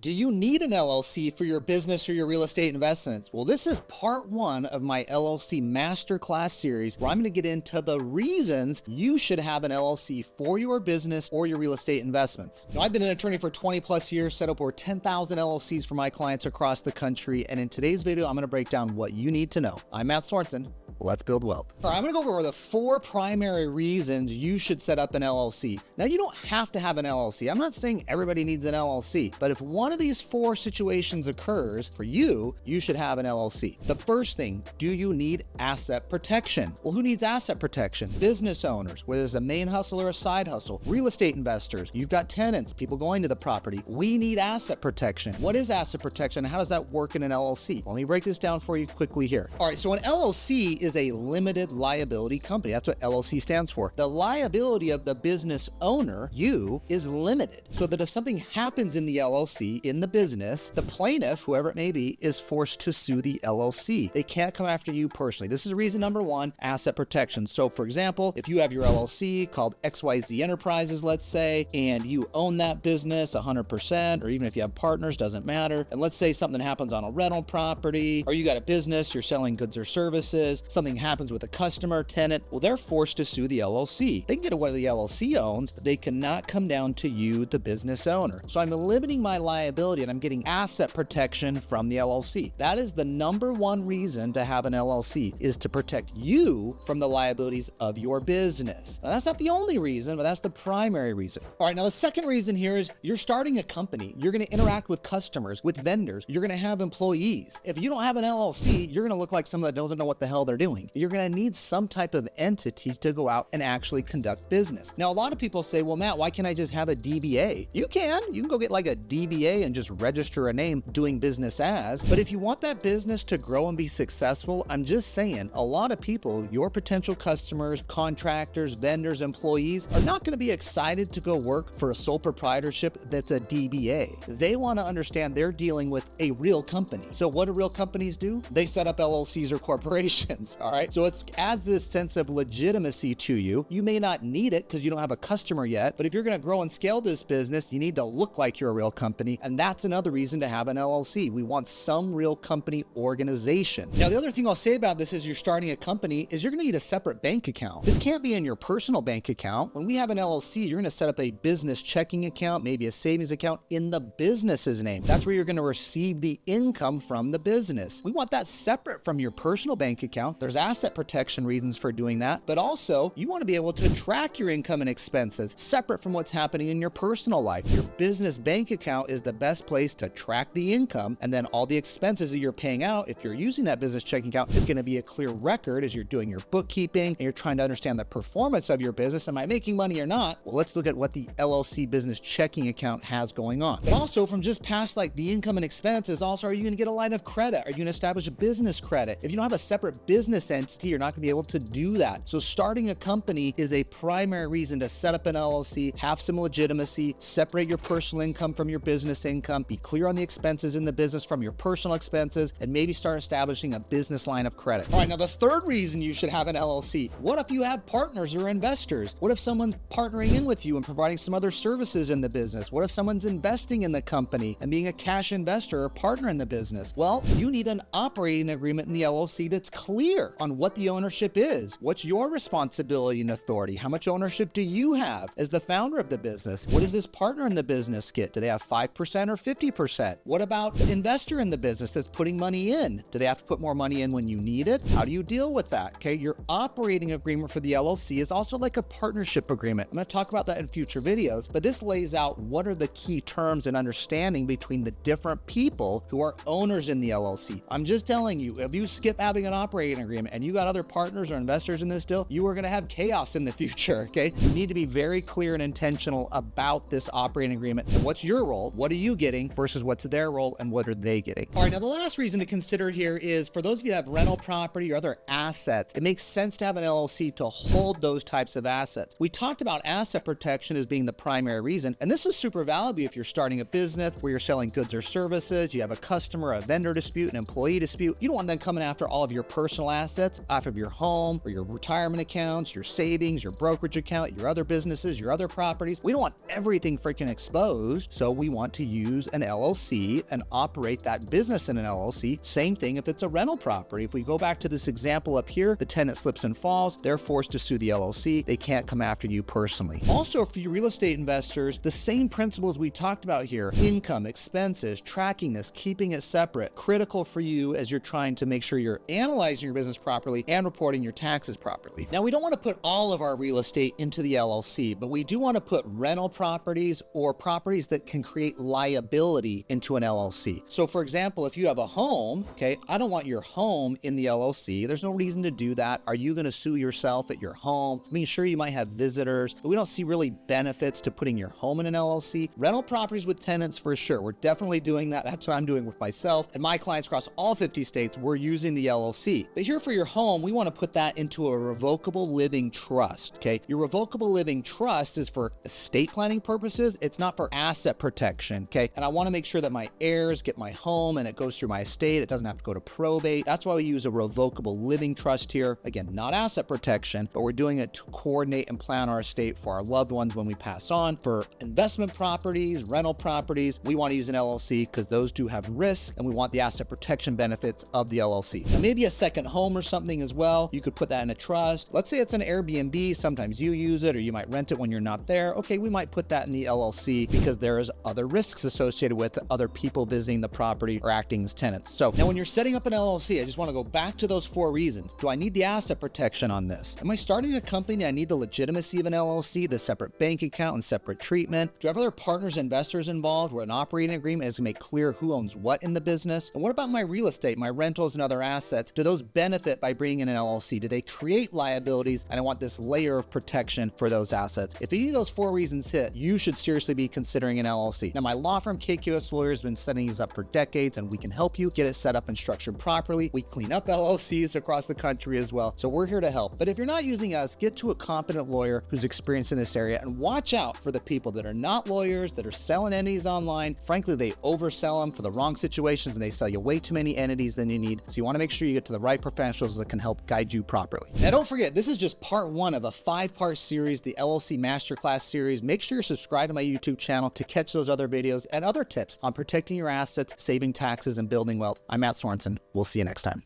Do you need an LLC for your business or your real estate investments? Well, this is part one of my LLC Masterclass series where I'm going to get into the reasons you should have an LLC for your business or your real estate investments. Now, I've been an attorney for 20 plus years, set up over 10,000 LLCs for my clients across the country. And in today's video, I'm going to break down what you need to know. I'm Matt Sorensen. Let's build wealth. All right, I'm going to go over the 4 primary reasons you should set up an LLC. Now, you don't have to have an LLC. I'm not saying everybody needs an LLC, but if one of these 4 situations occurs for you, you should have an LLC. The first thing, do you need asset protection? Well, who needs asset protection? Business owners, whether it's a main hustle or a side hustle, real estate investors, you've got tenants, people going to the property. We need asset protection. What is asset protection? How does that work in an LLC? Let me break this down for you quickly here. All right, so an LLC is a limited liability company. That's what LLC stands for. The liability of the business owner, you, is limited, so that if something happens in the LLC, in the business, the plaintiff, whoever it may be, is forced to sue the LLC. They can't come after you personally. This is reason number 1, asset protection. So for example, if you have your LLC called XYZ Enterprises, let's say, and you own that business 100%, or even if you have partners, doesn't matter. And let's say something happens on a rental property, or you got a business, you're selling goods or services, something happens with a customer, tenant, well, they're forced to sue the LLC. They can get away with the LLC owns, but they cannot come down to you, the business owner. So I'm limiting my liability and I'm getting asset protection from the LLC. That is the number 1 reason to have an LLC, is to protect you from the liabilities of your business. Now, that's not the only reason, but that's the primary reason. All right, now the second reason here is you're starting a company. You're going to interact with customers, with vendors. You're going to have employees. If you don't have an LLC, you're going to look like someone that doesn't know what the hell they're doing. You're going to need some type of entity to go out and actually conduct business. Now, a lot of people say, well, Matt, why can't I just have a DBA? You can go get like a DBA and just register a name doing business as. But if you want that business to grow and be successful, I'm just saying, a lot of people, your potential customers, contractors, vendors, employees, are not going to be excited to go work for a sole proprietorship that's a DBA. They want to understand they're dealing with a real company. So what do real companies do? They set up LLCs or corporations, all right? So it adds this sense of legitimacy to you. You may not need it because you don't have a customer yet, but if you're going to grow and scale this business, you need to look like you're a real company. And that's another reason to have an LLC. We want some real company organization. Now, the other thing I'll say about this is you're starting a company is you're going to need a separate bank account. This can't be in your personal bank account. When we have an LLC, you're going to set up a business checking account, maybe a savings account in the business's name. That's where you're going to receive the income from the business. We want that separate from your personal bank account. There's asset protection reasons for doing that, but also you want to be able to track your income and expenses separate from what's happening in your personal life. Your business bank account is the best place to track the income, and then all the expenses that you're paying out, if you're using that business checking account, is going to be a clear record as you're doing your bookkeeping and you're trying to understand the performance of your business. Am I making money or not? Well, let's look at what the LLC business checking account has going on. But also from just past like the income and expenses, also, are you going to get a line of credit? Are you going to establish a business credit? If you don't have a separate business entity, you're not going to be able to do that. So starting a company is a primary reason to set up an LLC, have some legitimacy, separate your personal income from your business income, be clear on the expenses in the business from your personal expenses, and maybe start establishing a business line of credit. All right, now the third reason you should have an LLC. What if you have partners or investors? What if someone's partnering in with you and providing some other services in the business? What if someone's investing in the company and being a cash investor or partner in the business? Well, you need an operating agreement in the LLC that's clear on what the ownership is. What's your responsibility and authority? How much ownership do you have as the founder of the business? What does this partner in the business get? Do they have 5% or 50%? What about the investor in the business that's putting money in? Do they have to put more money in when you need it? How do you deal with that? Okay, your operating agreement for the LLC is also like a partnership agreement. I'm going to talk about that in future videos, but this lays out what are the key terms and understanding between the different people who are owners in the LLC. I'm just telling you, if you skip having an operating agreement and you got other partners or investors in this deal, you are going to have chaos in the future, okay? You need to be very clear and intentional about this operating agreement and what's your role, what are you getting versus what's their role and what are they getting. All right, now the last reason to consider here is for those of you that have rental property or other assets, it makes sense to have an LLC to hold those types of assets. We talked about asset protection as being the primary reason, and this is super valuable if you're starting a business where you're selling goods or services, you have a customer, a vendor dispute, an employee dispute. You don't want them coming after all of your personal assets off of your home or your retirement accounts, your savings, your brokerage account, your other businesses, your other properties. We don't want everything freaking exposed. So we want to use an LLC and operate that business in an LLC. Same thing if it's a rental property. If we go back to this example up here, the tenant slips and falls, they're forced to sue the LLC. They can't come after you personally. Also, for you real estate investors, the same principles we talked about here, income, expenses, tracking this, keeping it separate, critical for you as you're trying to make sure you're analyzing your business properly and reporting your taxes properly. Now, we don't want to put all of our real estate into the LLC, but we do want to put rental properties or properties that can create liability into an LLC. So for example, if you have a home, okay, I don't want your home in the LLC. There's no reason to do that. Are you going to sue yourself at your home? I mean, sure, you might have visitors, but we don't see really benefits to putting your home in an LLC. Rental properties with tenants, for sure. We're definitely doing that. That's what I'm doing with myself and my clients across all 50 states. We're using the LLC. But here for your home, we want to put that into a revocable living trust, okay? Your revocable living trust is for estate planning purposes. It's not for asset protection, okay? And I want to make sure that my heirs get my home and it goes through my estate. It doesn't have to go to probate. That's why we use a revocable living trust here. Again, not asset protection, but we're doing it to coordinate and plan our estate for our loved ones when we pass on. For investment properties, rental properties, we want to use an LLC because those do have risk and we want the asset protection benefits of the LLC. Now, maybe a second home or something as well. You could put that in a trust. Let's say it's an Airbnb. Sometimes you use it or you might rent it when you're not there. Okay, we might put that in the LLC because there is other risks associated with other people visiting the property or acting as tenants. So now when you're setting up an LLC, I just want to go back to those 4 reasons. Do I need the asset protection on this? Am I starting a company? I need the legitimacy of an LLC, the separate bank account and separate treatment. Do I have other partners, investors involved where an operating agreement is to make clear who owns what in the business? And what about my real estate, my rentals and other assets? Do those benefit by bringing in an LLC? Do they create liabilities? And I want this layer of protection for those assets. If any of those 4 reasons hit, you should seriously be considering an LLC. Now, my law firm, KQS Lawyers, has been setting these up for decades, and we can help you get it set up and structured properly. We clean up LLCs across the country as well. So we're here to help. But if you're not using us, get to a competent lawyer who's experienced in this area and watch out for the people that are not lawyers, that are selling entities online. Frankly, they oversell them for the wrong situations and they sell you way too many entities than you need. So you want to make sure you get to the right professionals that can help guide you properly. Now, don't forget, this is just part 1 of a 5-part series, the LLC Masterclass series. Make sure you're subscribed to my YouTube channel to catch those other videos and other tips on protecting your assets, saving taxes, and building wealth. I'm Matt Sorensen. We'll see you next time.